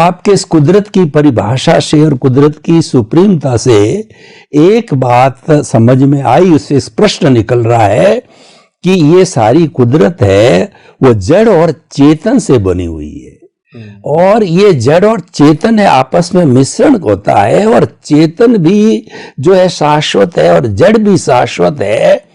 आपके इस कुदरत की परिभाषा से और कुदरत की सुप्रीमता से एक बात समझ में आई, उससे स्पष्ट निकल रहा है कि ये सारी कुदरत है वो जड़ और चेतन से बनी हुई है। और ये जड़ और चेतन है आपस में मिश्रण होता है, और चेतन भी जो है शाश्वत है और जड़ भी शाश्वत है।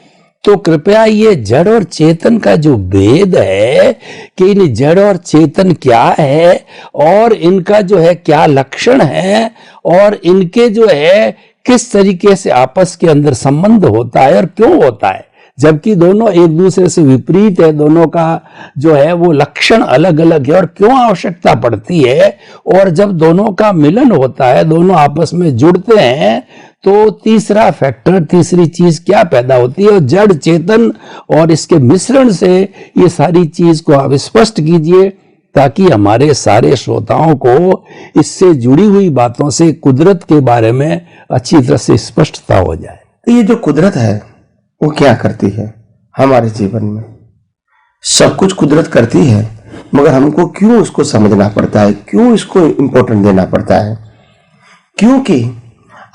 तो कृपया ये जड़ और चेतन का जो भेद है कि इन जड़ और चेतन क्या है और इनका जो है क्या लक्षण है और इनके जो है किस तरीके से आपस के अंदर संबंध होता है और क्यों होता है, जबकि दोनों एक दूसरे से विपरीत है, दोनों का जो है वो लक्षण अलग अलग है और क्यों आवश्यकता पड़ती है। और जब दोनों का मिलन होता है, दोनों आपस में जुड़ते हैं, तो तीसरा फैक्टर, तीसरी चीज क्या पैदा होती है। और जड़ चेतन और इसके मिश्रण से ये सारी चीज को आप स्पष्ट कीजिए ताकि हमारे सारे श्रोताओं को इससे जुड़ी हुई बातों से कुदरत के बारे में अच्छी तरह से स्पष्टता हो जाए। ये जो कुदरत है वो क्या करती है हमारे जीवन में? सब कुछ कुदरत करती है, मगर हमको क्यों उसको समझना पड़ता है, क्यों इसको इंपॉर्टेंट देना पड़ता है? क्योंकि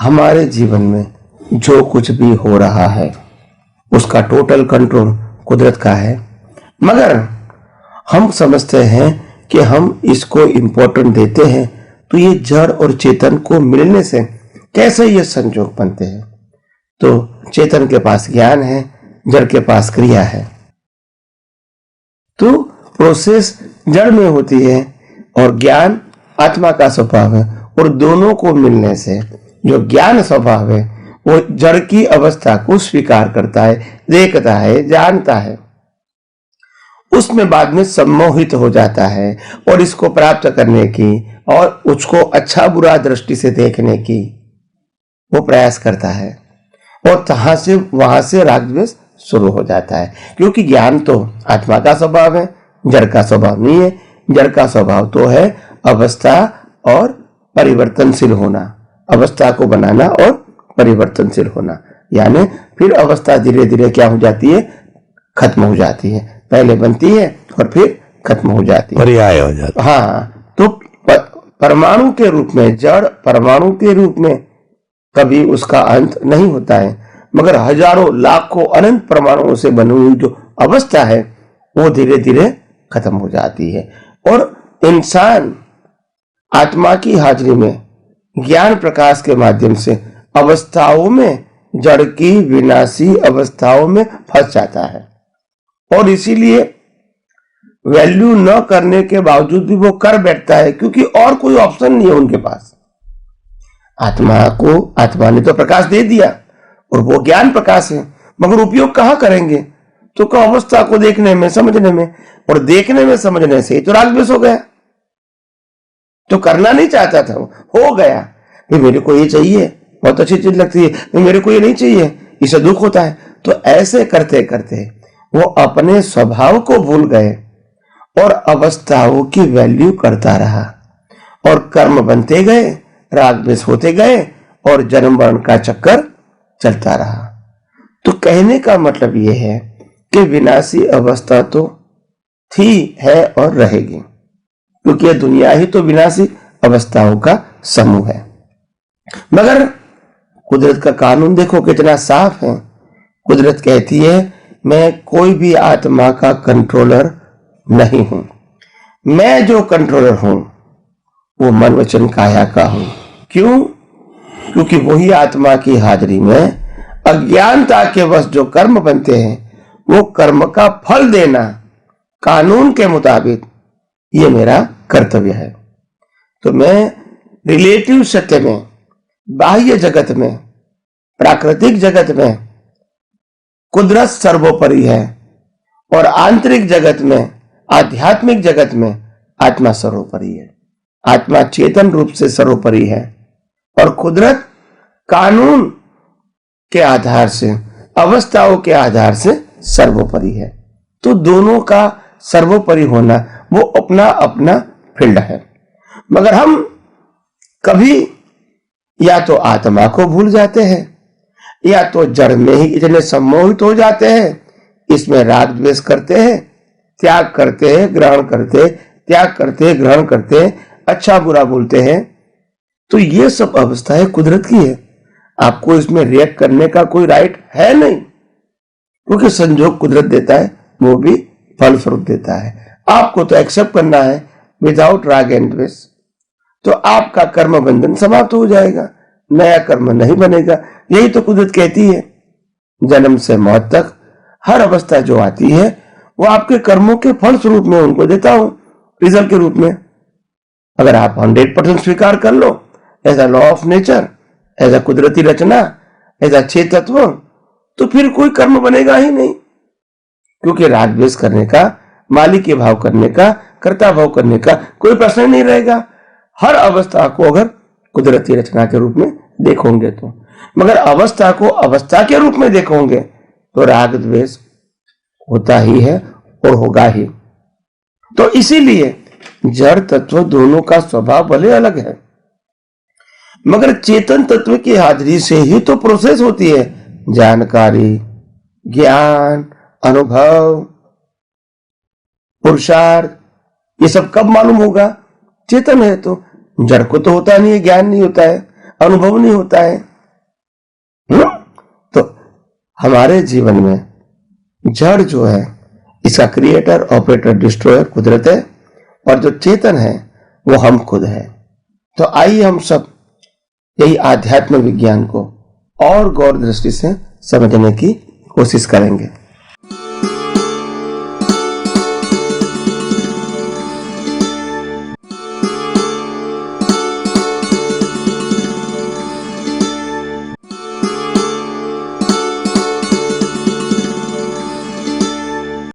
हमारे जीवन में जो कुछ भी हो रहा है उसका टोटल कंट्रोल कुदरत का है, मगर हम समझते हैं कि हम इसको इंपॉर्टेंट देते हैं। तो ये जड़ और चेतन को मिलने से कैसे ये संयोग बनते हैं? तो चेतन के पास ज्ञान है, जड़ के पास क्रिया है। तो प्रोसेस जड़ में होती है और ज्ञान आत्मा का स्वभाव है, और दोनों को मिलने से जो ज्ञान स्वभाव है वो जड़ की अवस्था को स्वीकार करता है, देखता है, जानता है, उसमें बाद में सम्मोहित हो जाता है और इसको प्राप्त करने की और उसको अच्छा बुरा दृष्टि से देखने की वो प्रयास करता है। और वहां से राग द्वेष शुरू हो जाता है, क्योंकि ज्ञान तो आत्मा का स्वभाव है, जड़ का स्वभाव नहीं है। जड़ का स्वभाव तो है अवस्था और परिवर्तनशील होना, अवस्था को बनाना और परिवर्तनशील होना। यानी फिर अवस्था धीरे धीरे क्या हो जाती है, खत्म हो जाती है, पहले बनती है और फिर खत्म हो जाती है, पर्याय हो जाता है। हाँ, तो परमाणु के रूप में, जड़ परमाणु के रूप में कभी उसका अंत नहीं होता है, मगर हजारों लाखों अनंत परमाणुओं से बनी हुई जो अवस्था है वो धीरे धीरे खत्म हो जाती है। और इंसान आत्मा की हाजिरी में ज्ञान प्रकाश के माध्यम से अवस्थाओं में, जड़ की विनाशी अवस्थाओं में फंस जाता है, और इसीलिए वैल्यू न करने के बावजूद भी वो कर बैठता है, क्योंकि और कोई ऑप्शन नहीं है उनके पास। आत्मा ने तो प्रकाश दे दिया और वो ज्ञान प्रकाश है, मगर उपयोग कहां करेंगे? तो अवस्था को देखने में, समझने में, और देखने में समझने से ही तो राग द्वेष हो गया। तो करना नहीं चाहता था, हो गया। मेरे को ये चाहिए, बहुत अच्छी चीज लगती है, मेरे को ये नहीं चाहिए, इसे दुख होता है। तो ऐसे करते करते वो अपने स्वभाव को भूल गए और अवस्थाओं की वैल्यू करता रहा, और कर्म बनते गए, राग द्वेष होते गए, और जन्म मरण का चक्कर चलता रहा। तो कहने का मतलब यह है कि विनाशी अवस्था तो थी, है और रहेगी, क्योंकि यह दुनिया ही तो विनाशी अवस्थाओं का समूह है। मगर कुदरत का कानून देखो कितना साफ है। कुदरत कहती है मैं कोई भी आत्मा का कंट्रोलर नहीं हूं, मैं जो कंट्रोलर हूं वो मन वचन काया का हूं। क्यों? क्योंकि वही आत्मा की हाजिरी में अज्ञानता के वश जो कर्म बनते हैं वो कर्म का फल देना कानून के मुताबिक ये मेरा कर्तव्य है। तो मैं रिलेटिव सत्य में, बाह्य जगत में, प्राकृतिक जगत में कुदरत सर्वोपरि है, और आंतरिक जगत में, आध्यात्मिक जगत में आत्मा सर्वोपरि है। आत्मा चेतन रूप से सर्वोपरि है और कुदरत कानून के आधार से, अवस्थाओं के आधार से सर्वोपरि है। तो दोनों का सर्वोपरि होना वो अपना अपना फील्ड है। मगर हम कभी या तो आत्मा को भूल जाते हैं, या तो जड़ में ही इतने सम्मोहित हो जाते हैं, इसमें राग द्वेष करते हैं, त्याग करते हैं, ग्रहण करते, त्याग करते, ग्रहण करते, अच्छा बुरा बोलते हैं, तो ये सब अवस्थाएं कुदरत की है। आपको इसमें रिएक्ट करने का कोई राइट है नहीं, क्योंकि संजोग कुदरत देता है, वो भी फल स्वरूप देता है। आपको तो एक्सेप्ट करना है विदाउट राग एंड द्वेष, तो आपका कर्म बंधन समाप्त हो जाएगा, नया कर्म नहीं बनेगा। यही तो कुदरत कहती है। जन्म से मौत तक हर अवस्था जो आती है वो आपके कर्मों के फल स्वरूप में उनको देता हूं, रिजल्ट के रूप में। अगर आप 100% स्वीकार कर लो as a law of nature, as a कुदरती रचना, एज अ 6 तत्व, तो फिर कोई कर्म बनेगा ही नहीं, क्योंकि राग द्वेष करने का, मालिक के भाव करने का, कर्ता भाव करने का कोई प्रश्न नहीं रहेगा। हर अवस्था को अगर कुदरती रचना के रूप में देखोगे तो, मगर अवस्था को अवस्था के रूप में देखोगे तो राग द्वेष होता ही है और होगा ही। तो इसीलिए जड़ तत्व दोनों का स्वभाव भले अलग है, मगर चेतन तत्व की हाजिरी से ही तो प्रोसेस होती है। जानकारी, ज्ञान, अनुभव, पुरुषार्थ, ये सब कब मालूम होगा? चेतन है तो। जड़ को तो होता नहीं है, ज्ञान नहीं होता है, अनुभव नहीं होता है। तो हमारे जीवन में जड़ जो है, इसका क्रिएटर, ऑपरेटर, डिस्ट्रॉयर कुदरत है, और जो चेतन है वो हम खुद है। तो आइए हम सब यही आध्यात्म विज्ञान को और गौर दृष्टि से समझने की कोशिश करेंगे।